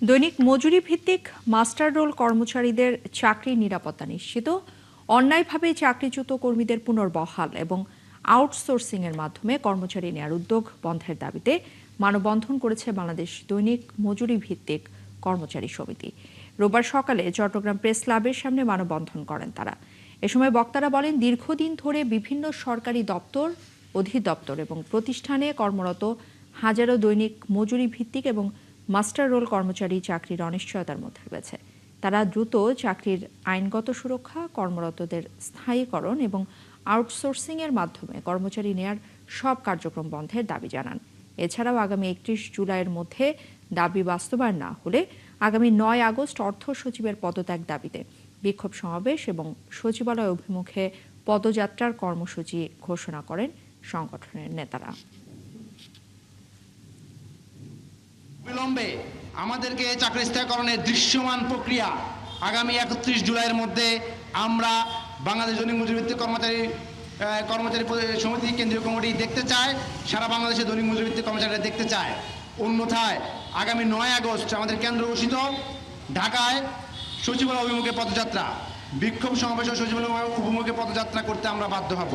দৈনিক মজুরি ভিত্তিক মাস্টার রোল কর্মচারীদের চাকরির নিরাপত্তা নিশ্চিত, অন্যায়ভাবে চাকরিচ্যুত কর্মীদের পুনর্বহাল এবং আউটসোর্সিং এর মাধ্যমে কর্মচারী নেয়ার উদ্যোগ বন্ধের দাবিতে মানববন্ধন করেছে বাংলাদেশ দৈনিক মজুরি ভিত্তিক কর্মচারী সমিতি। রোববার সকালে চট্টগ্রাম প্রেস ক্লাবের সামনে মানববন্ধন করেন তারা। এ সময় বক্তারা বলেন, দীর্ঘদিন ধরে বিভিন্ন সরকারি দপ্তর, অধিদপ্তর এবং প্রতিষ্ঠানে কর্মরত হাজারো দৈনিক মজুরি ভিত্তিক এবং মাস্টার রোল কর্মচারী চাকরির অনিশ্চয়তার মধ্যে রয়েছে। তারা দ্রুত চাকরির আইনগত সুরক্ষা, কর্মরতদের স্থায়ীকরণ এবং আউটসোর্সিং এর মাধ্যমে কর্মচারী নেয়ার সব কার্যক্রম বন্ধের দাবি জানান। এছাড়াও আগামী 31 জুলাইয়ের মধ্যে দাবি বাস্তবায়ন না হলে আগামী 9 আগস্ট অর্থ সচিবের পদত্যাগ দাবিতে বিক্ষোভ সমাবেশ এবং সচিবালয় অভিমুখে পদযাত্রার কর্মসূচি ঘোষণা করেন সংগঠনের নেতারা। বিলম্বে আমাদেরকে চাকরি স্থায়ীকরণের দৃশ্যমান প্রক্রিয়া আগামী 31 জুলাইয়ের মধ্যে আমরা বাংলাদেশ দৈনিক মজুরি ভিত্তিক কর্মচারী সমিতি কেন্দ্রীয় কমিটি দেখতে চায়, সারা বাংলাদেশে দৈনিক মজুরি ভিত্তিক কর্মচারীরা দেখতে চায়। অন্যথায় আগামী 9 আগস্ট আমাদের কেন্দ্র ঘোষিত ঢাকায় সচিবালয় অভিমুখে পদযাত্রা, বিক্ষোভ সমাবেশ ও সচিবালয় অভিমুখে পদযাত্রা করতে আমরা বাধ্য হব।